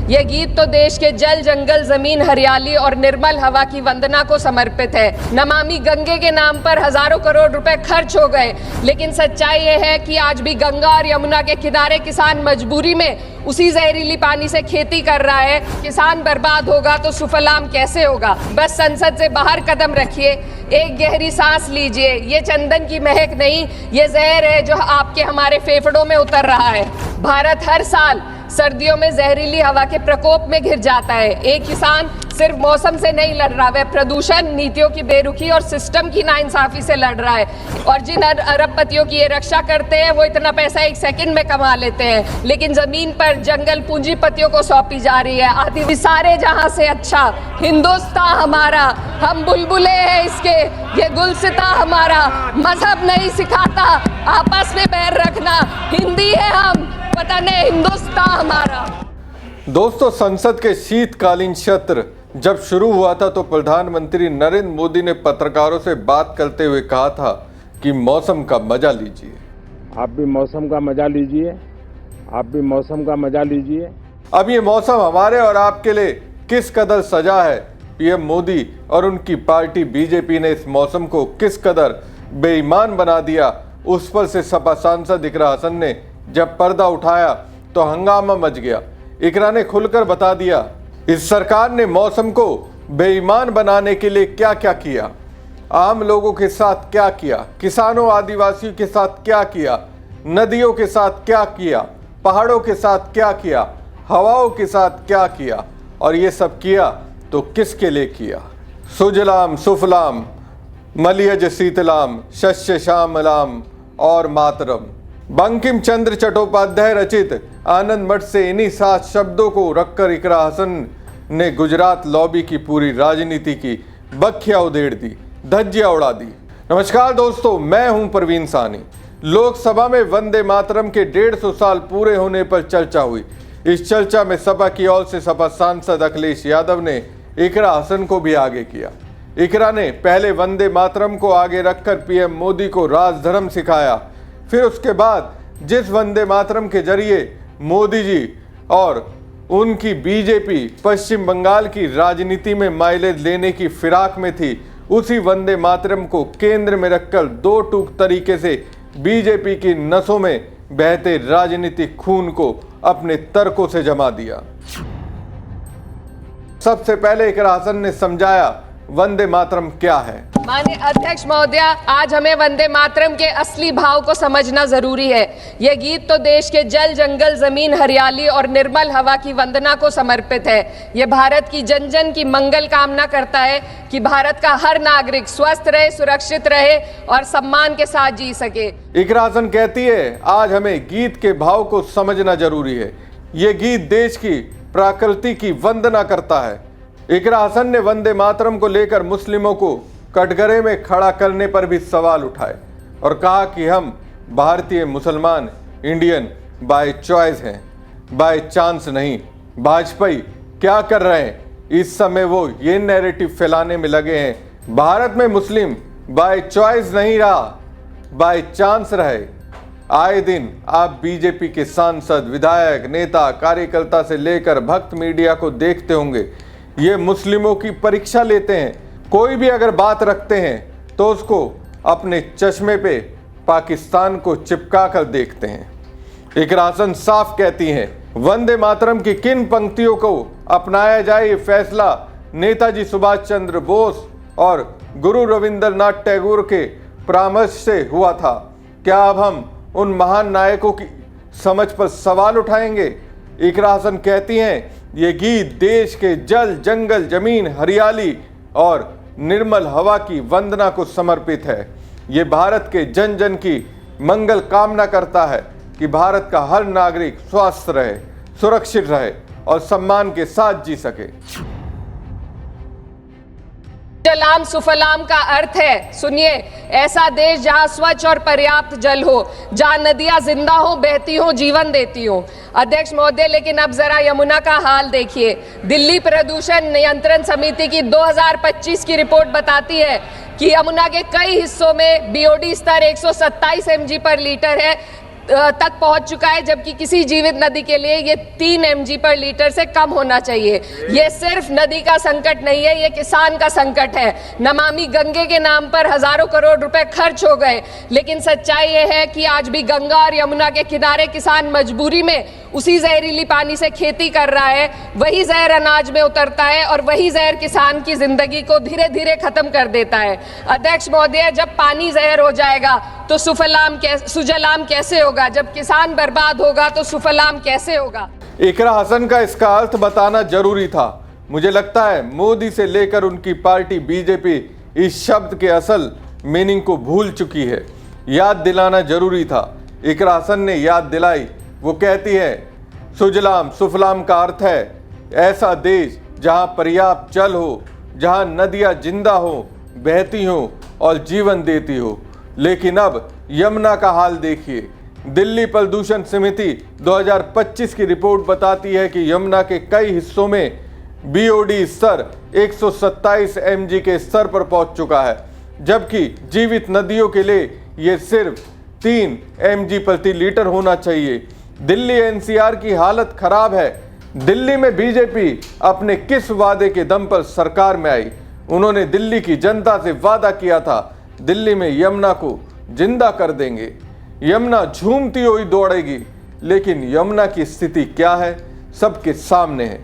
ये गीत तो देश के जल, जंगल, जमीन, हरियाली और निर्मल हवा की वंदना को समर्पित है। नमामि गंगे के नाम पर हजारों करोड़ रुपए खर्च हो गए, लेकिन सच्चाई ये है कि आज भी गंगा और यमुना के किनारे किसान मजबूरी में उसी जहरीली पानी से खेती कर रहा है। किसान बर्बाद होगा तो सुफलाम कैसे होगा? बस संसद से बाहर कदम रखिए, एक गहरी सांस लीजिए। ये चंदन की महक नहीं, ये जहर है जो आपके हमारे फेफड़ों में उतर रहा है। भारत हर साल सर्दियों में जहरीली हवा के प्रकोप में घिर जाता है। एक किसान सिर्फ मौसम से नहीं लड़ रहा, वह प्रदूषण, नीतियों की बेरुखी और सिस्टम की नाइंसाफी से लड़ रहा है। और जिन अरबपतियों की ये रक्षा करते हैं वो इतना पैसा एक सेकंड में कमा लेते हैं, लेकिन जमीन पर जंगल पूंजीपतियों को सौंपी जा रही है। आदि सारे जहां से अच्छा हिंदुस्तान हमारा, हम बुलबुले हैं इसके, ये गुलसिता हमारा। मजहब नहीं सिखाता आपस में बैर रखना, हिंदी है हम, पता नहीं हिंदुस्तान हमारा। दोस्तों, संसद के शीतकालीन सत्र जब शुरू हुआ था तो प्रधानमंत्री नरेंद्र मोदी ने पत्रकारों से बात करते हुए कहा था कि मौसम का मजा लीजिए। आप भी मौसम का मजा लीजिए, आप भी मौसम का मजा लीजिए। अब ये मौसम हमारे और आपके लिए किस कदर सजा है, पीएम मोदी और उनकी पार्टी बीजेपी ने इस मौसम को किस कदर बेईमान बना दिया, उस पर से सपा सांसद इकरा हसन ने जब पर्दा उठाया तो हंगामा मच गया। इकरा ने खुलकर बता दिया इस सरकार ने मौसम को बेईमान बनाने के लिए क्या क्या किया, आम लोगों के साथ क्या किया, किसानों आदिवासियों के साथ क्या किया, नदियों के साथ क्या किया, पहाड़ों के साथ क्या किया, हवाओं के साथ क्या किया, और ये सब किया तो किसके लिए किया। सुजलाम सुफलाम मलयज शीतलाम शस्य श्यामलाम और मातरम। बंकिम चंद्र चट्टोपाध्याय रचित आनंद मठ से इन्हीं 7 शब्दों को रखकर इकरा हसन ने गुजरात लॉबी की पूरी राजनीति की बखिया उधेड़ दी, धज्जियां उड़ा दी। नमस्कार दोस्तों, मैं हूं परवीन सानी। लोकसभा में वंदे मातरम के 150 साल पूरे होने पर चर्चा हुई। इस चर्चा में सपा की ओर से सपा सांसद अखिलेश यादव ने इकरा हसन को भी आगे किया। इकरा ने पहले वंदे मातरम को आगे रखकर पीएम मोदी को राजधर्म सिखाया, फिर उसके बाद जिस वंदे मातरम के जरिए मोदी जी और उनकी बीजेपी पश्चिम बंगाल की राजनीति में माइलेज लेने की फिराक में थी, उसी वंदे मातरम को केंद्र में रखकर दो टूक तरीके से बीजेपी की नसों में बहते राजनीतिक खून को अपने तर्कों से जमा दिया। सबसे पहले इकरा हसन ने समझाया वंदे मातरम क्या है। माननीय अध्यक्ष महोदया, आज हमें वंदे मातरम के असली भाव को समझना जरूरी है। यह गीत तो देश के जल, जंगल, जमीन, हरियाली और निर्मल हवा की वंदना को समर्पित है। यह भारत की जन जन की मंगल कामना करता है कि भारत का हर नागरिक स्वस्थ रहे, सुरक्षित रहे और सम्मान के साथ जी सके। इकरा हसन कहती है आज हमें गीत के भाव को समझना जरूरी है। ये गीत देश की प्रकृति की वंदना करता है। इकरा हसन ने वंदे मातरम को लेकर मुस्लिमों को कटघरे में खड़ा करने पर भी सवाल उठाए और कहा कि हम भारतीय मुसलमान इंडियन बाय चॉइस हैं, बाय चांस नहीं। भाजपाई क्या कर रहे हैं? इस समय वो ये नैरेटिव फैलाने में लगे हैं भारत में मुस्लिम बाय चॉइस नहीं रहा, बाय चांस रहे। आए दिन आप बीजेपी के सांसद, विधायक, नेता, कार्यकर्ता से लेकर भक्त मीडिया को देखते होंगे, ये मुस्लिमों की परीक्षा लेते हैं। कोई भी अगर बात रखते हैं तो उसको अपने चश्मे पे पाकिस्तान को चिपका कर देखते हैं। इकरा हसन साफ कहती हैं वंदे मातरम की किन पंक्तियों को अपनाया जाए, ये फैसला नेताजी सुभाष चंद्र बोस और गुरु रविंद्रनाथ टैगोर के परामर्श से हुआ था। क्या अब हम उन महान नायकों की समझ पर सवाल उठाएंगे? इकरा हसन कहती हैं ये गीत देश के जल, जंगल, जमीन, हरियाली और निर्मल हवा की वंदना को समर्पित है। ये भारत के जन जन की मंगल कामना करता है कि भारत का हर नागरिक स्वस्थ रहे, सुरक्षित रहे और सम्मान के साथ जी सके। सुजलाम सुफलाम का अर्थ है, सुनिए, ऐसा देश जहां स्वच्छ और पर्याप्त जल हो, जहां नदियां जिंदा हो, बहती हो, जीवन देती हो। अध्यक्ष महोदय, लेकिन अब जरा यमुना का हाल देखिए। दिल्ली प्रदूषण नियंत्रण समिति की 2025 की रिपोर्ट बताती है कि यमुना के कई हिस्सों में बीओडी स्तर 127 mg पर लीटर है, तक पहुंच चुका है, जबकि किसी जीवित नदी के लिए ये 3 mg पर लीटर से कम होना चाहिए। ये सिर्फ नदी का संकट नहीं है, ये किसान का संकट है। नमामि गंगे के नाम पर हजारों करोड़ रुपए खर्च हो गए, लेकिन सच्चाई ये है कि आज भी गंगा और यमुना के किनारे किसान मजबूरी में उसी जहरीली पानी से खेती कर रहा है। वही जहर अनाज में उतरता है और वही जहर किसान की जिंदगी को धीरे धीरे खत्म कर देता है। अध्यक्ष महोदय, जब पानी जहर हो जाएगा तो सुजलाम कैसे होगा? जब किसान बर्बाद होगा तो सुफलाम कैसे होगा? इकरा हसन का इसका अर्थ बताना जरूरी था। मुझे लगता है मोदी से लेकर उनकी पार्टी बीजेपी इस शब्द के असल मीनिंग को भूल चुकी है। याद दिलाना जरूरी था। इकरा हसन ने याद दिलाई। वो कहती है सुजलाम सुफलाम का अर्थ है ऐसा देश जहां पर्याप्त जल हो, जहां नदियां जिंदा हो, बहती हो और जीवन देती हो। लेकिन अब यमुना का हाल देखिए। दिल्ली प्रदूषण समिति 2025 की रिपोर्ट बताती है कि यमुना के कई हिस्सों में बीओडी स्तर 127 mg के स्तर पर पहुंच चुका है, जबकि जीवित नदियों के लिए यह सिर्फ 3 mg प्रति लीटर होना चाहिए। दिल्ली एनसीआर की हालत खराब है। दिल्ली में बीजेपी अपने किस वादे के दम पर सरकार में आई? उन्होंने दिल्ली की जनता से वादा किया था दिल्ली में यमुना को जिंदा कर देंगे, यमुना झूमती हुई दौड़ेगी। लेकिन यमुना की स्थिति क्या है सबके सामने है।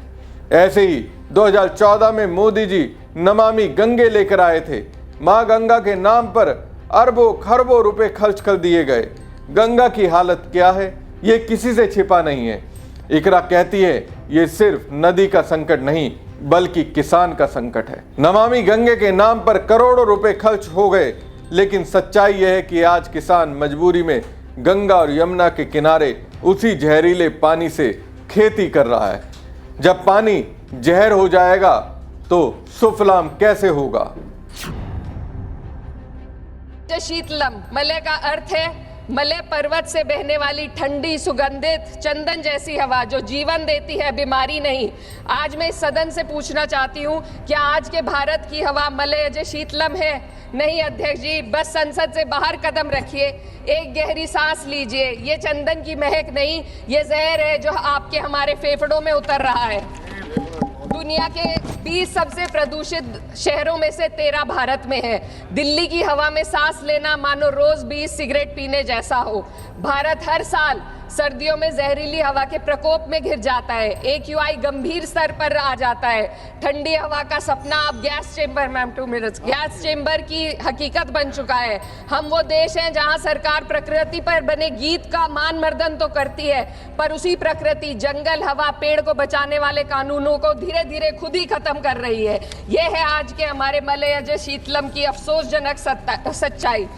ऐसे ही 2014 में मोदी जी नमामि गंगे लेकर आए थे। मां गंगा के नाम पर अरबों खरबों रुपए खर्च कर दिए गए। गंगा की हालत क्या है ये किसी से छिपा नहीं है। इकरा कहती है ये सिर्फ नदी का संकट नहीं बल्कि किसान का संकट है। नमामि गंगे के नाम पर करोड़ों रुपए खर्च हो गए, लेकिन सच्चाई यह है कि आज किसान मजबूरी में गंगा और यमुना के किनारे उसी जहरीले पानी से खेती कर रहा है। जब पानी जहर हो जाएगा तो सुफलाम कैसे होगा? शीतलम मलय का अर्थ है मलय पर्वत से बहने वाली ठंडी सुगंधित चंदन जैसी हवा जो जीवन देती है, बीमारी नहीं। आज मैं इस सदन से पूछना चाहती हूँ, क्या आज के भारत की हवा मलय अजय शीतलम है? नहीं अध्यक्ष जी, बस संसद से बाहर कदम रखिए, एक गहरी सांस लीजिए। ये चंदन की महक नहीं, ये जहर है जो आपके हमारे फेफड़ों में उतर रहा है। दुनिया के 20 सबसे प्रदूषित शहरों में से 13 भारत में है। दिल्ली की हवा में सांस लेना मानो रोज 20 सिगरेट पीने जैसा हो। भारत हर साल सर्दियों में जहरीली हवा के प्रकोप में घिर जाता है। AQI गंभीर स्तर पर आ जाता है। ठंडी हवा का सपना अब gas chamber, ma'am 2 minutes, gas chamber की हकीकत बन चुका है। हम वो देश हैं जहां सरकार प्रकृति पर बने गीत का मान मर्दन तो करती है, पर उसी प्रकृति, जंगल, हवा, पेड़ को बचाने वाले कानूनों को धीरे धीरे खुद ही खत्म कर रही है। ये है आज के हमारे मलय अजय शीतलम की अफसोसजनक सच्चाई।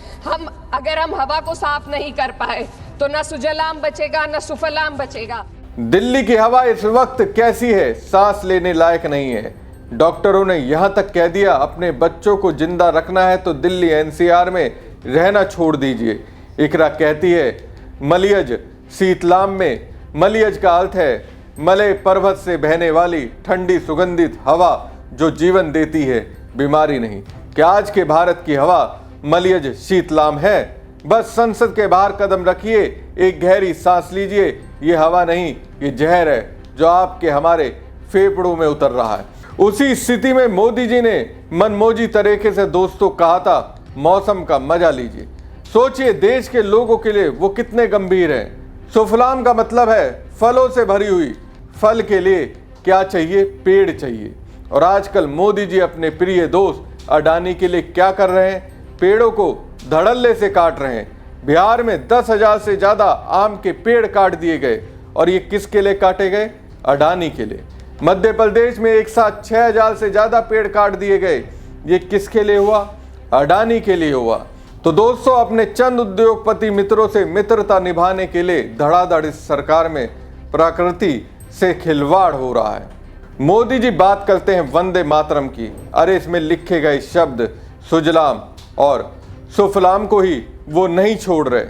अगर हम हवा को साफ नहीं कर पाए तो न सुजलाम बचेगा न सुफलाम बचेगा। दिल्ली की हवा इस वक्त कैसी है? सांस लेने लायक नहीं है। डॉक्टरों ने यहां तक कह दिया अपने बच्चों को जिंदा रखना है तो दिल्ली एनसीआर में रहना छोड़ दीजिए। इकरा कहती है मलयज शीतलाम में, मलयज का अर्थ है मलय पर्वत से बहने वाली ठंडी सुगंधित हवा जो जीवन देती है, बीमारी नहीं। क्या आज के भारत की हवा मलयज शीतलाम है? बस संसद के बाहर कदम रखिए, एक गहरी सांस लीजिए। ये हवा नहीं, ये जहर है जो आपके हमारे फेफड़ों में उतर रहा है। उसी स्थिति में मोदी जी ने मनमौजी तरीके से दोस्तों कहा था मौसम का मजा लीजिए। सोचिए देश के लोगों के लिए वो कितने गंभीर हैं। सुफलाम का मतलब है फलों से भरी हुई। फल के लिए क्या चाहिए? पेड़ चाहिए। और आजकल मोदी जी अपने प्रिय दोस्त अडानी के लिए क्या कर रहे हैं? पेड़ों को धड़ल्ले से काट रहे हैं। बिहार में 10,000 से ज्यादा आम के पेड़ काट दिए गए और ये किसके लिए काटे गए? अडानी के लिए। मध्य प्रदेश में एक साथ 6,000 से ज्यादा पेड़ काट दिए गए। ये किसके लिए हुआ? अडानी के लिए हुआ। तो दोस्तों, अपने चंद उद्योगपति मित्रों से मित्रता निभाने के लिए धड़ाधड़ इस सरकार में प्रकृति से खिलवाड़ हो रहा है। मोदी जी बात करते हैं वंदे मातरम की। अरे इसमें लिखे गए शब्द सुजलाम और सुफलाम को ही वो नहीं छोड़ रहे।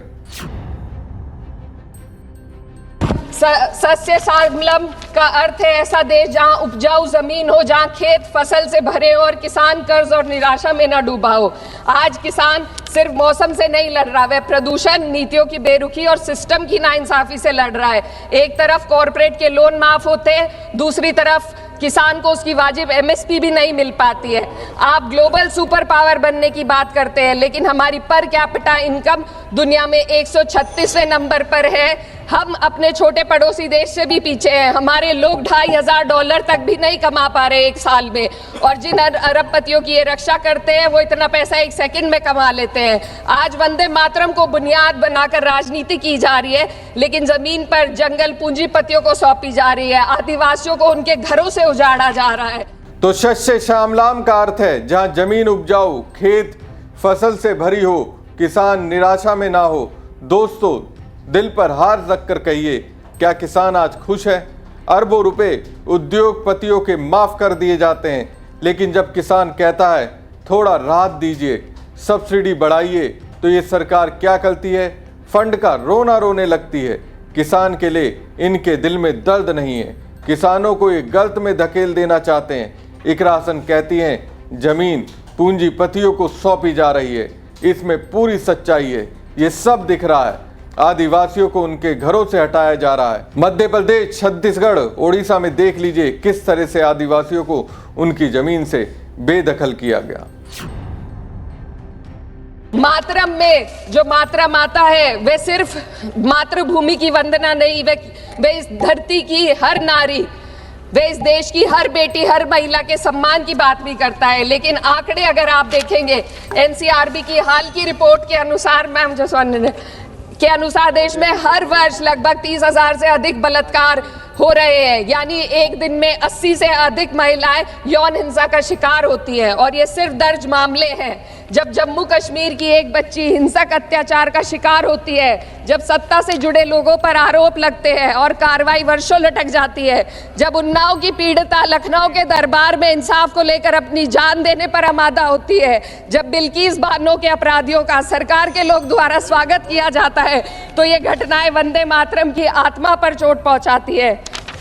सस्य श्यामलम का अर्थ है ऐसा देश जहां उपजाऊ जमीन हो, जहां खेत फसल से भरे हो और किसान कर्ज और निराशा में न डूबा हो। आज किसान सिर्फ मौसम से नहीं लड़ रहा, वह प्रदूषण, नीतियों की बेरुखी और सिस्टम की नाइंसाफी से लड़ रहा है। एक तरफ कॉरपोरेट के लोन माफ होते हैं, दूसरी तरफ किसान को उसकी वाजिब एमएसपी भी नहीं मिल पाती है। आप ग्लोबल सुपर पावर बनने की बात करते हैं, लेकिन हमारी पर कैपिटा इनकम दुनिया में 136वें नंबर पर है। हम अपने छोटे पड़ोसी देश से भी पीछे हैं। हमारे लोग $2,500 तक भी नहीं कमा पा रहे एक साल में, और जिन अरबपतियों की ये रक्षा करते हैं वो इतना पैसा एक सेकंड में कमा लेते हैं। आज वंदे मातरम को बुनियाद बनाकर राजनीति की जा रही है, लेकिन जमीन पर जंगल पूंजीपतियों को सौंपी जा रही है, आदिवासियों को उनके घरों से उजाड़ा जा रहा है। तो शस्य श्यामलाम का अर्थ है जहां जमीन उपजाऊ, खेत फसल से भरी हो, किसान निराशा में ना हो। दोस्तों, दिल पर हाथ रखकर कहिए, क्या किसान आज खुश है? अरबों रुपए उद्योगपतियों के माफ कर दिए जाते हैं, लेकिन जब किसान कहता है थोड़ा राहत दीजिए, सब्सिडी बढ़ाइए, तो ये सरकार क्या करती है? फंड का रोना रोने लगती है। किसान के लिए इनके दिल में दर्द नहीं है, किसानों को ये गलत में धकेल देना चाहते हैं। इकरा हसन कहती हैं जमीन पूंजीपतियों को सौंपी जा रही है, इसमें पूरी सच्चाई है। ये सब दिख रहा है, आदिवासियों को उनके घरों से हटाया जा रहा है। मध्य प्रदेश, छत्तीसगढ़, ओडिशा में देख लीजिए किस तरह से आदिवासियों को उनकी जमीन से बेदखल किया गया। मातरम में जो मातरा माता है वह सिर्फ मातृभूमि की वंदना नहीं, वह इस धरती की हर नारी, वह इस देश की हर बेटी, हर महिला के सम्मान की बात भी करता है। लेकिन आंकड़े अगर आप देखेंगे, एनसीआरबी की हाल की रिपोर्ट के अनुसार, मैम जसवंत के अनुसार, देश में हर वर्ष लगभग 30,000 से अधिक बलात्कार हो रहे हैं। यानी एक दिन में 80 से अधिक महिलाएं यौन हिंसा का शिकार होती हैं, और ये सिर्फ दर्ज मामले हैं। जब जम्मू कश्मीर की एक बच्ची हिंसक अत्याचार का शिकार होती है, जब सत्ता से जुड़े लोगों पर आरोप लगते हैं और कार्रवाई वर्षों लटक जाती है, जब उन्नाव की पीड़िता लखनऊ के दरबार में इंसाफ को लेकर अपनी जान देने पर आमादा होती है, जब बिल्किस बानो के अपराधियों का सरकार के लोग द्वारा स्वागत किया जाता है, तो ये घटनाएं वंदे मातरम की आत्मा पर चोट पहुंचाती है।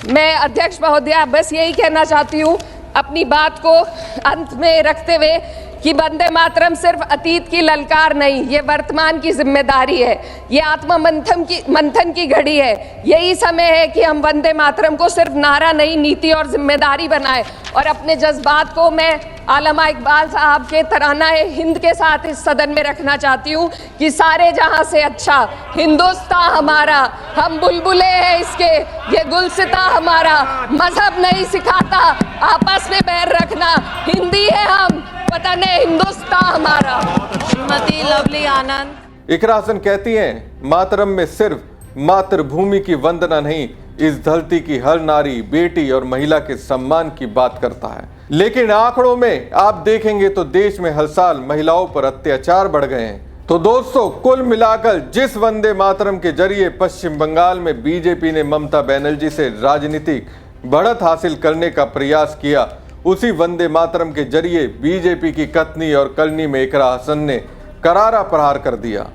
मैं अध्यक्ष महोदया बस यही कहना चाहती हूँ अपनी बात को अंत में रखते हुए कि वंदे मातरम सिर्फ अतीत की ललकार नहीं, ये वर्तमान की जिम्मेदारी है, ये आत्म मंथन की घड़ी है। यही समय है कि हम वंदे मातरम को सिर्फ नारा नहीं, नीति और जिम्मेदारी बनाएं। और अपने जज्बात को मैं आलमा इकबाल साहब के तराना-ए हिंद के साथ इस सदन में रखना चाहती हूँ कि सारे जहां से अच्छा हिंदुस्तान हमारा, हम बुलबुले हैं इसके, ये गुलसिता हमारा, मजहब नहीं सिखाता आपस में बैर रखना, हिंदी है हम, वतन है हिंदुस्तान हमारा। श्रीमती लवली आनंद। इकरा हसन कहती हैं मातरम में सिर्फ मातृभूमि की वंदना नहीं, इस धरती की हर नारी, बेटी और महिला के सम्मान की बात करता है। लेकिन आंकड़ों में आप देखेंगे तो देश में हर साल महिलाओं पर अत्याचार बढ़ गए हैं। तो दोस्तों, कुल मिलाकर जिस वंदे मातरम के जरिए पश्चिम बंगाल में बीजेपी ने ममता बनर्जी से राजनीतिक बढ़त हासिल करने का प्रयास किया, उसी वंदे मातरम के जरिए बीजेपी की कथनी और करनी में इकरा हसन ने करारा प्रहार कर दिया।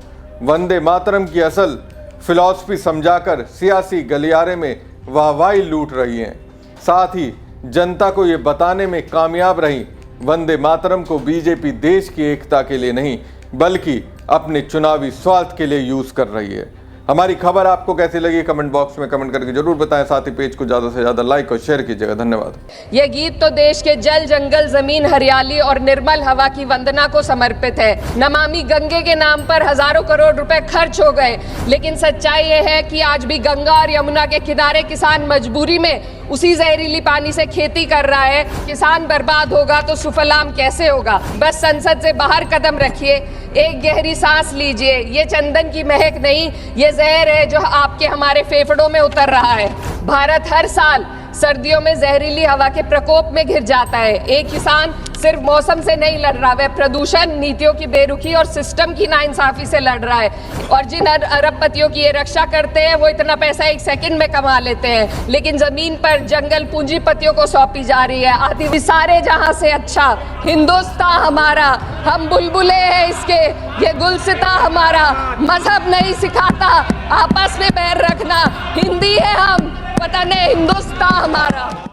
वंदे मातरम की असल फिलॉसफी समझाकर सियासी गलियारे में वाहवाही लूट रही हैं। साथ ही जनता को ये बताने में कामयाब रही वंदे मातरम को बीजेपी देश की एकता के लिए नहीं बल्कि अपने चुनावी स्वार्थ के लिए यूज कर रही है। हमारी खबर आपको कैसी लगी कमेंट बॉक्स में कमेंट करके जरूर बताएं। साथ ही पेज को ज्यादा से ज्यादा लाइक और शेयर कीजिएगा। धन्यवाद। यह गीत तो देश के जल, जंगल, जमीन, हरियाली और निर्मल हवा की वंदना को समर्पित है। नमामि गंगे के नाम पर हजारों करोड़ रुपए खर्च हो गए, लेकिन सच्चाई यह है कि आज भी गंगा और यमुना के किनारे किसान मजबूरी में उसी जहरीली पानी से खेती कर रहा है। किसान बर्बाद होगा तो सुफलाम कैसे होगा? बस संसद से बाहर कदम रखिए, एक गहरी सांस लीजिए। ये चंदन की महक नहीं, ये जहर है जो आपके हमारे फेफड़ों में उतर रहा है। भारत हर साल सर्दियों में जहरीली हवा के प्रकोप में घिर जाता है। एक किसान सिर्फ मौसम से नहीं लड़ रहा, वह प्रदूषण, नीतियों की बेरुखी और सिस्टम की नाइंसाफी से लड़ रहा है। और जिन अरबपतियों की ये रक्षा करते हैं वो इतना पैसा एक सेकंड में कमा लेते हैं, लेकिन जमीन पर जंगल पूंजीपतियों को सौंपी जा रही है। आदि सारे जहां से अच्छा हिंदुस्तान हमारा, हम बुलबुले हैं इसके, ये गुलसिता हमारा। मजहब नहीं सिखाता आपस में बैर रखना, हिंदी है हम, वतन है हिंदुस्तान हमारा।